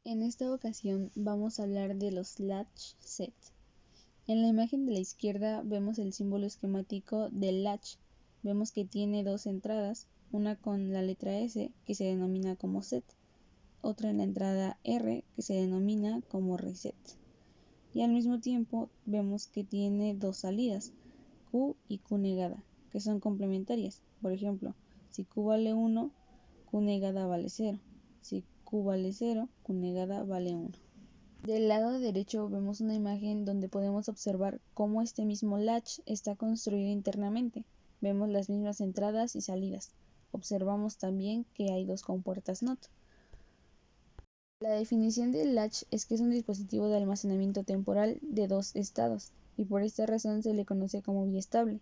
En esta ocasión vamos a hablar de los latch set. En la imagen de la izquierda vemos el símbolo esquemático del latch. Vemos que tiene dos entradas, una con la letra S que se denomina como set, otra en la entrada R que se denomina como reset. Y al mismo tiempo vemos que tiene dos salidas, Q y Q negada, que son complementarias. Por ejemplo, si Q vale 1, Q negada vale 0. Si Q vale 0, Q negada vale 1. Del lado derecho vemos una imagen donde podemos observar cómo este mismo latch está construido internamente. Vemos las mismas entradas y salidas. Observamos también que hay dos compuertas NOT. La definición del latch es que es un dispositivo de almacenamiento temporal de dos estados, y por esta razón se le conoce como biestable.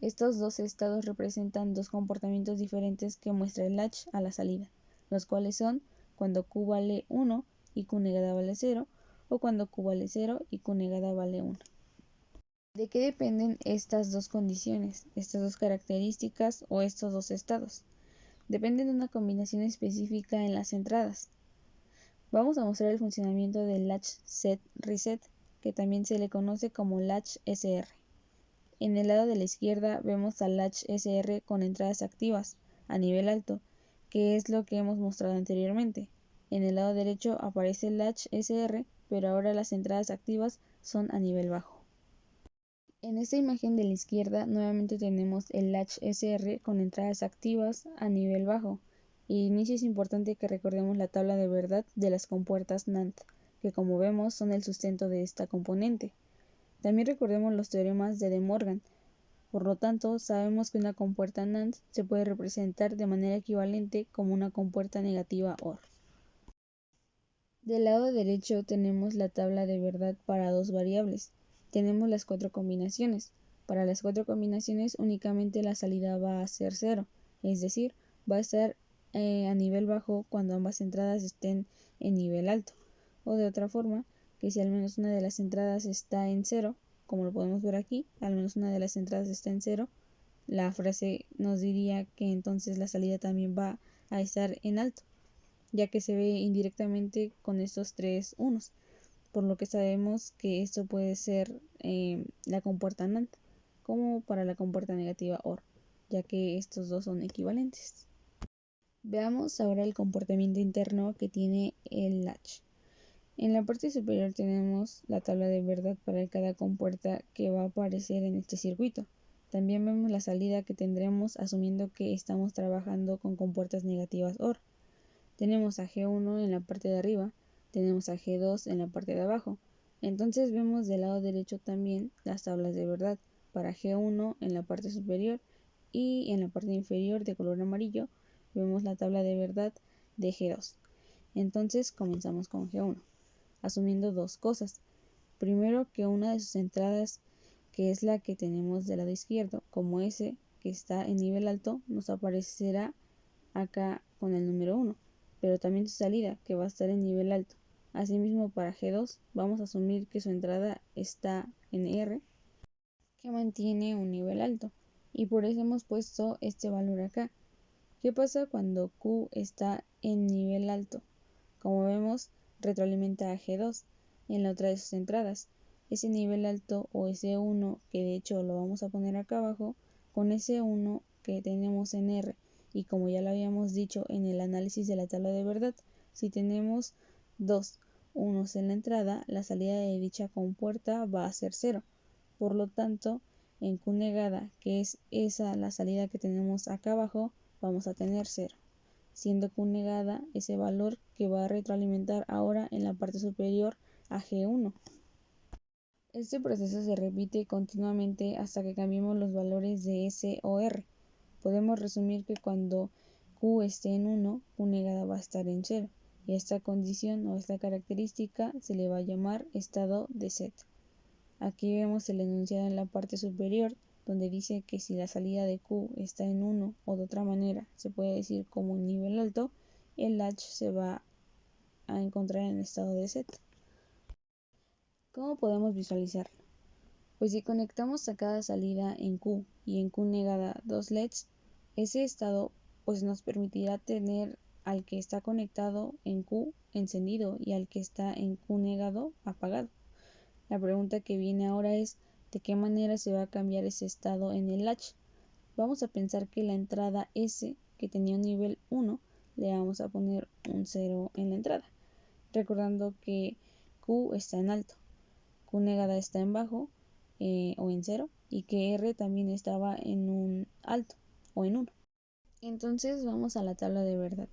Estos dos estados representan dos comportamientos diferentes que muestra el latch a la salida, los cuales son cuando Q vale 1 y Q negada vale 0, o cuando Q vale 0 y Q negada vale 1. ¿De qué dependen estas dos condiciones, estas dos características o estos dos estados? Dependen de una combinación específica en las entradas. Vamos a mostrar el funcionamiento del latch set reset, que también se le conoce como latch SR. En el lado de la izquierda vemos al latch SR con entradas activas a nivel alto, que es lo que hemos mostrado anteriormente. En el lado derecho aparece el latch SR, pero ahora las entradas activas son a nivel bajo. En esta imagen de la izquierda nuevamente tenemos el latch SR con entradas activas a nivel bajo. Y de inicio es importante que recordemos la tabla de verdad de las compuertas NAND, que como vemos son el sustento de esta componente. También recordemos los teoremas de De Morgan. Por lo tanto, sabemos que una compuerta NAND se puede representar de manera equivalente como una compuerta negativa OR. Del lado derecho tenemos la tabla de verdad para dos variables. Tenemos las cuatro combinaciones. Para las cuatro combinaciones únicamente la salida va a ser 0, es decir, va a estar a nivel bajo cuando ambas entradas estén en nivel alto. O de otra forma, que si al menos una de las entradas está en 0, como lo podemos ver aquí, al menos una de las entradas está en 0, la frase nos diría que entonces la salida también va a estar en alto, ya que se ve indirectamente con estos tres unos, por lo que sabemos que esto puede ser la compuerta NAND, como para la compuerta negativa OR, ya que estos dos son equivalentes. Veamos ahora el comportamiento interno que tiene el latch. En la parte superior tenemos la tabla de verdad para cada compuerta que va a aparecer en este circuito. También vemos la salida que tendremos asumiendo que estamos trabajando con compuertas negativas OR. Tenemos a G1 en la parte de arriba, tenemos a G2 en la parte de abajo. Entonces vemos del lado derecho también las tablas de verdad para G1 en la parte superior, y en la parte inferior de color amarillo vemos la tabla de verdad de G2. Entonces comenzamos con G1, asumiendo dos cosas. Primero, que una de sus entradas, que es la que tenemos del lado izquierdo como S, que está en nivel alto, nos aparecerá acá con el número 1, pero también su salida, que va a estar en nivel alto. Asimismo, para G2 vamos a asumir que su entrada está en R, que mantiene un nivel alto, y por eso hemos puesto este valor acá. ¿Qué pasa cuando Q está en nivel alto? Como vemos, retroalimenta a G2 en la otra de sus entradas. Ese nivel alto o ese 1, que de hecho lo vamos a poner acá abajo, con ese 1 que tenemos en R, y como ya lo habíamos dicho en el análisis de la tabla de verdad, si tenemos dos unos en la entrada, la salida de dicha compuerta va a ser 0. Por lo tanto, en Q negada, que es esa la salida que tenemos acá abajo, vamos a tener 0, siendo Q negada ese valor que va a retroalimentar ahora en la parte superior a G1. Este proceso se repite continuamente hasta que cambiemos los valores de S o R. Podemos resumir que cuando Q esté en 1, Q negada va a estar en 0, y a esta condición o esta característica se le va a llamar estado de set. Aquí vemos el enunciado en la parte superior, donde dice que si la salida de Q está en 1, o de otra manera se puede decir como un nivel alto, el latch se va a encontrar en estado de set. ¿Cómo podemos visualizarlo? Pues si conectamos a cada salida en Q y en Q negada dos LEDs, ese estado pues nos permitirá tener al que está conectado en Q encendido y al que está en Q negado apagado. La pregunta que viene ahora es, ¿de qué manera se va a cambiar ese estado en el latch? Vamos a pensar que la entrada S, que tenía un nivel 1, le vamos a poner un 0 en la entrada, recordando que Q está en alto, Q negada está en bajo o en 0, y que R también estaba en un alto o en 1. Entonces vamos a la tabla de verdad.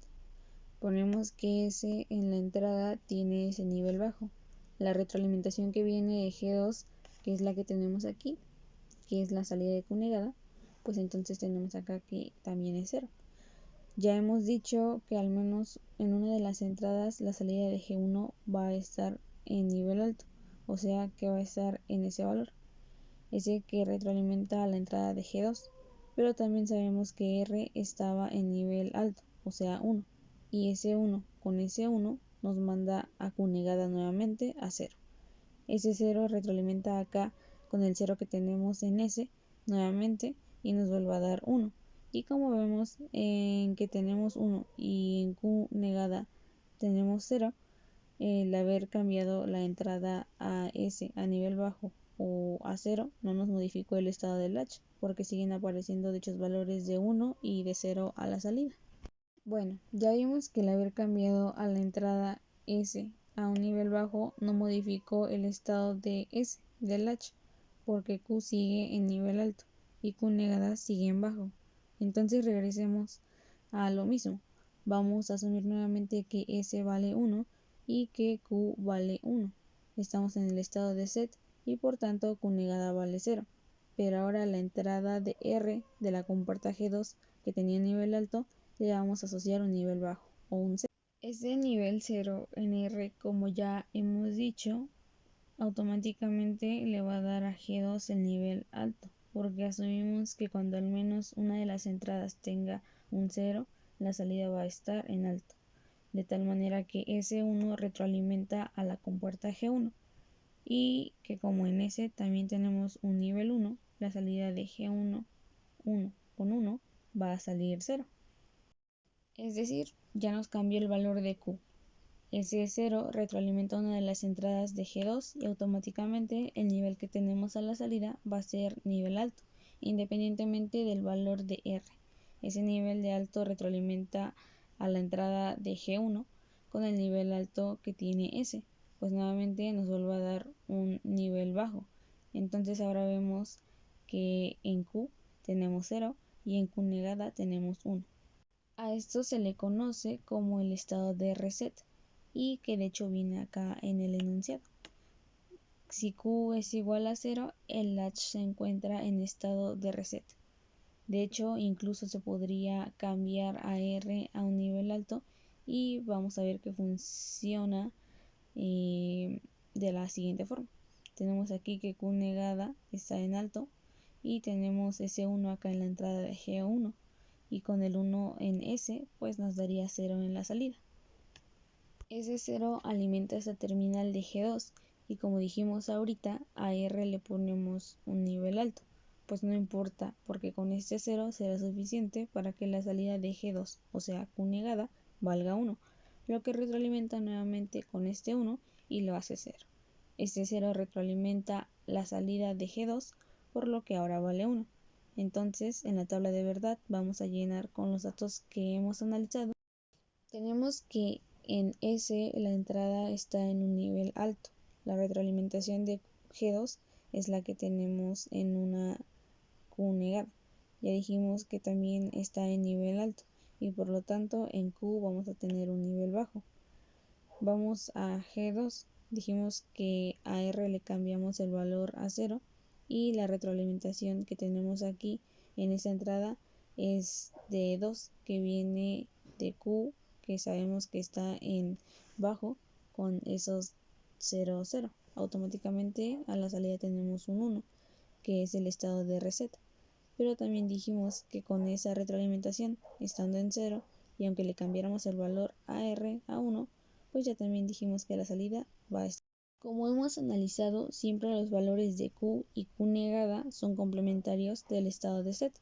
Ponemos que S en la entrada tiene ese nivel bajo. La retroalimentación que viene de G2, que es la que tenemos aquí, que es la salida de Q negada, pues entonces tenemos acá que también es 0. Ya hemos dicho que al menos en una de las entradas la salida de G1 va a estar en nivel alto, o sea que va a estar en ese valor, ese que retroalimenta a la entrada de G2, pero también sabemos que R estaba en nivel alto, o sea 1, y ese 1 con ese 1 nos manda a Q negada nuevamente a 0. Ese 0 retroalimenta acá con el 0 que tenemos en S nuevamente y nos vuelve a dar 1. Y como vemos en que tenemos 1 y en Q negada tenemos 0, el haber cambiado la entrada a S a nivel bajo o a 0 no nos modificó el estado del latch, porque siguen apareciendo dichos valores de 1 y de 0 a la salida. Bueno, ya vimos que el haber cambiado a la entrada S a un nivel bajo no modificó el estado de S del latch, porque Q sigue en nivel alto y Q negada sigue en bajo. Entonces regresemos a lo mismo. Vamos a asumir nuevamente que S vale 1 y que Q vale 1. Estamos en el estado de set y por tanto Q negada vale 0. Pero ahora la entrada de R de la compuerta G2 que tenía nivel alto le vamos a asociar un nivel bajo o un 0. Ese nivel 0 en R, como ya hemos dicho, automáticamente le va a dar a G2 el nivel alto, porque asumimos que cuando al menos una de las entradas tenga un 0, la salida va a estar en alto, de tal manera que S1 retroalimenta a la compuerta G1 y que como en S también tenemos un nivel 1, la salida de G1 1 con 1 va a salir 0. Es decir, ya nos cambió el valor de Q. Ese 0 retroalimenta una de las entradas de G2 y automáticamente el nivel que tenemos a la salida va a ser nivel alto, independientemente del valor de R. Ese nivel de alto retroalimenta a la entrada de G1 con el nivel alto que tiene S, pues nuevamente nos vuelve a dar un nivel bajo. Entonces ahora vemos que en Q tenemos 0 y en Q negada tenemos 1. A esto se le conoce como el estado de reset y que de hecho viene acá en el enunciado. Si Q es igual a 0, el latch se encuentra en estado de reset. De hecho, incluso se podría cambiar a R a un nivel alto y vamos a ver que funciona de la siguiente forma. Tenemos aquí que Q negada está en alto y tenemos S1 acá en la entrada de G1 y con el 1 en S pues nos daría 0 en la salida. Ese 0 alimenta esta terminal de G2 y como dijimos ahorita a R le ponemos un nivel alto, pues no importa porque con este 0 será suficiente para que la salida de G2, o sea Q negada, valga 1, lo que retroalimenta nuevamente con este 1 y lo hace 0. Este 0 retroalimenta la salida de G2, por lo que ahora vale 1. Entonces, en la tabla de verdad vamos a llenar con los datos que hemos analizado. Tenemos que en S la entrada está en un nivel alto. La retroalimentación de G2 es la que tenemos en una Q negada. Ya dijimos que también está en nivel alto y por lo tanto en Q vamos a tener un nivel bajo. Vamos a G2. Dijimos que a R le cambiamos el valor a 0 y la retroalimentación que tenemos aquí en esta entrada es de 2, que viene de Q, que sabemos que está en bajo con esos 0, 0. Automáticamente a la salida tenemos un 1, que es el estado de reset. Pero también dijimos que con esa retroalimentación, estando en 0, y aunque le cambiáramos el valor a R a 1, pues ya también dijimos que la salida va a estar. Como hemos analizado, siempre los valores de Q y Q negada son complementarios del estado de set,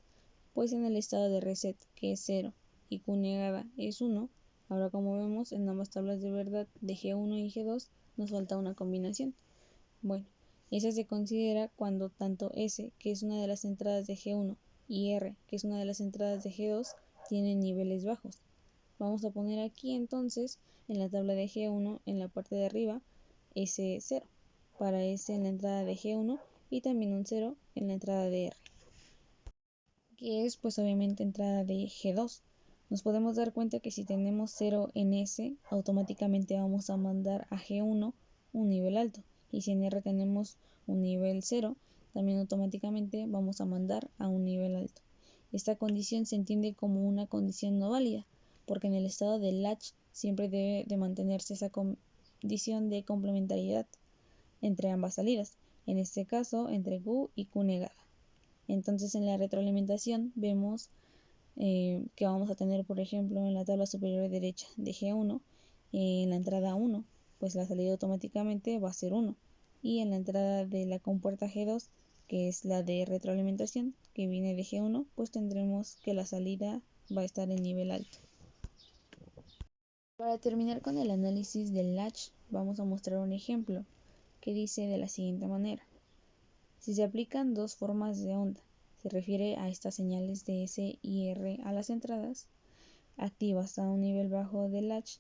pues en el estado de reset, que es 0, y Q negada es 1, Ahora, como vemos, en ambas tablas de verdad de G1 y G2 nos falta una combinación. Bueno, esa se considera cuando tanto S, que es una de las entradas de G1, y R, que es una de las entradas de G2, tienen niveles bajos. Vamos a poner aquí entonces en la tabla de G1 en la parte de arriba S0 para S en la entrada de G1 y también un 0 en la entrada de R, que es pues obviamente entrada de G2. Nos podemos dar cuenta que si tenemos 0 en S, automáticamente vamos a mandar a G1 un nivel alto, y si en R tenemos un nivel 0, también automáticamente vamos a mandar a un nivel alto. Esta condición se entiende como una condición no válida, porque en el estado del latch siempre debe de mantenerse esa condición de complementariedad entre ambas salidas, en este caso entre Q y Q negada. Entonces en la retroalimentación vemos que vamos a tener, por ejemplo, en la tabla superior derecha de G1, en la entrada 1, pues la salida automáticamente va a ser 1. Y en la entrada de la compuerta G2, que es la de retroalimentación, que viene de G1, pues tendremos que la salida va a estar en nivel alto. Para terminar con el análisis del latch, vamos a mostrar un ejemplo que dice de la siguiente manera. Si se aplican dos formas de onda, se refiere a estas señales de S y R a las entradas activas a un nivel bajo del latch.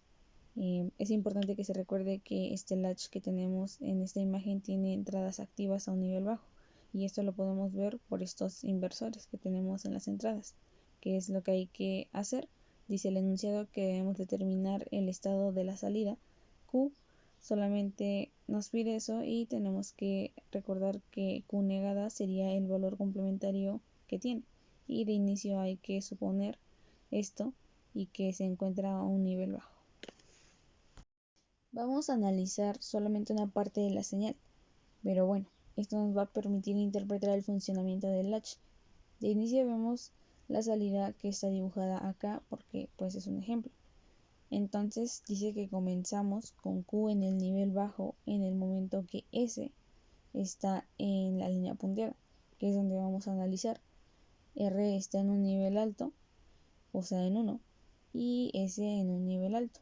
Es importante que se recuerde que este latch que tenemos en esta imagen tiene entradas activas a un nivel bajo, y esto lo podemos ver por estos inversores que tenemos en las entradas. ¿Qué es lo que hay que hacer? Dice el enunciado que debemos determinar el estado de la salida Q. Solamente nos pide eso y tenemos que recordar que Q negada sería el valor complementario que tiene, y de inicio hay que suponer esto y que se encuentra a un nivel bajo. Vamos a analizar solamente una parte de la señal, pero bueno, esto nos va a permitir interpretar el funcionamiento del latch. De inicio vemos la salida que está dibujada acá porque pues es un ejemplo. Entonces dice que comenzamos con Q en el nivel bajo en el momento que S está en la línea punteada, que es donde vamos a analizar. R está en un nivel alto, o sea en 1, y S en un nivel alto.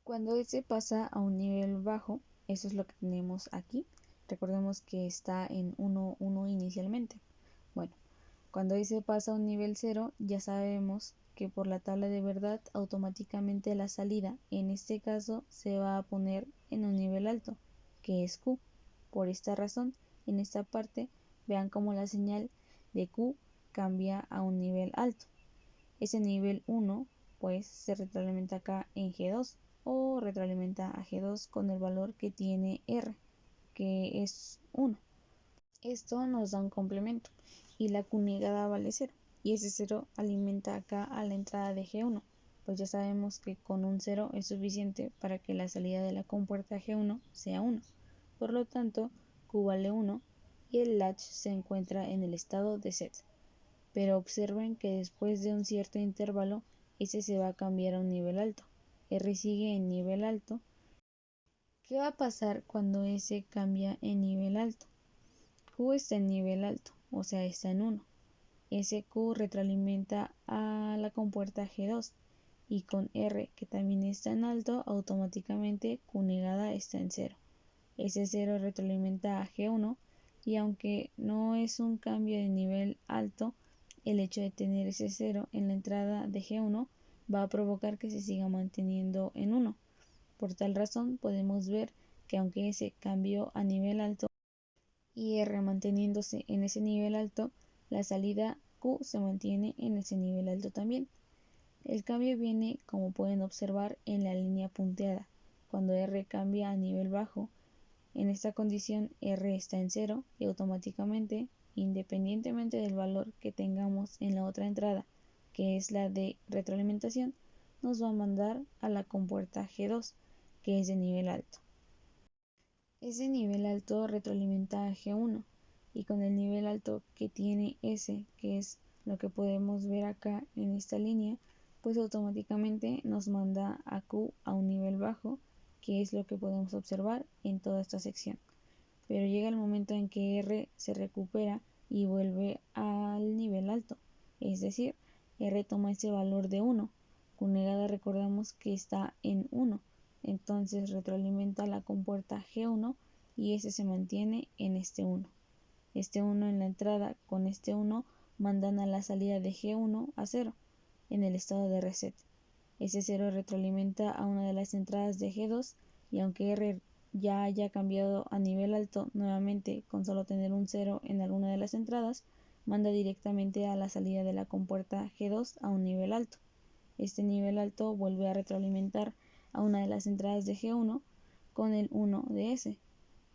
Cuando S pasa a un nivel bajo, eso es lo que tenemos aquí. Recordemos que está en 1, 1 inicialmente. Bueno, cuando S pasa a un nivel 0, ya sabemos que por la tabla de verdad automáticamente la salida, en este caso, se va a poner en un nivel alto, que es Q. Por esta razón, en esta parte, vean cómo la señal de Q cambia a un nivel alto. Ese nivel 1 pues se retroalimenta acá en G2 o retroalimenta a G2 con el valor que tiene R, que es 1. Esto nos da un complemento y la Q negada vale 0, y ese 0 alimenta acá a la entrada de G1, pues ya sabemos que con un 0 es suficiente para que la salida de la compuerta G1 sea 1. Por lo tanto, Q vale 1 y el latch se encuentra en el estado de set. Pero observen que después de un cierto intervalo, S se va a cambiar a un nivel alto, R sigue en nivel alto. ¿Qué va a pasar cuando S cambia en nivel alto? Q está en nivel alto, o sea está en 1. SQ retroalimenta a la compuerta G2, y con R, que también está en alto, automáticamente Q negada está en 0. S0 retroalimenta a G1, y aunque no es un cambio de nivel alto, el hecho de tener ese 0 en la entrada de G1 va a provocar que se siga manteniendo en 1. Por tal razón podemos ver que aunque S cambió a nivel alto y R manteniéndose en ese nivel alto, la salida Q se mantiene en ese nivel alto también. El cambio viene, como pueden observar, en la línea punteada, cuando R cambia a nivel bajo. En esta condición R está en 0 y automáticamente, independientemente del valor que tengamos en la otra entrada, que es la de retroalimentación, nos va a mandar a la compuerta G2, que es de nivel alto. Ese nivel alto retroalimenta a G1, y con el nivel alto que tiene S, que es lo que podemos ver acá en esta línea, pues automáticamente nos manda a Q a un nivel bajo, que es lo que podemos observar en toda esta sección. Pero llega el momento en que R se recupera y vuelve al nivel alto, es decir, R toma ese valor de 1, Q negada recordamos que está en 1, entonces retroalimenta la compuerta G1 y ese se mantiene en este 1. Este 1 en la entrada con este 1 mandan a la salida de G1 a 0 en el estado de reset. Ese 0 retroalimenta a una de las entradas de G2 y aunque R ya haya cambiado a nivel alto nuevamente con solo tener un 0 en alguna de las entradas, manda directamente a la salida de la compuerta G2 a un nivel alto. Este nivel alto vuelve a retroalimentar a una de las entradas de G1 con el 1 de S,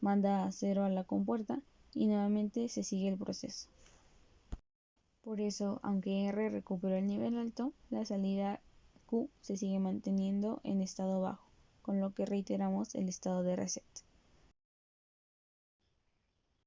manda a 0 a la compuerta y nuevamente se sigue el proceso. Por eso, aunque R recuperó el nivel alto, la salida Q se sigue manteniendo en estado bajo, con lo que reiteramos el estado de reset.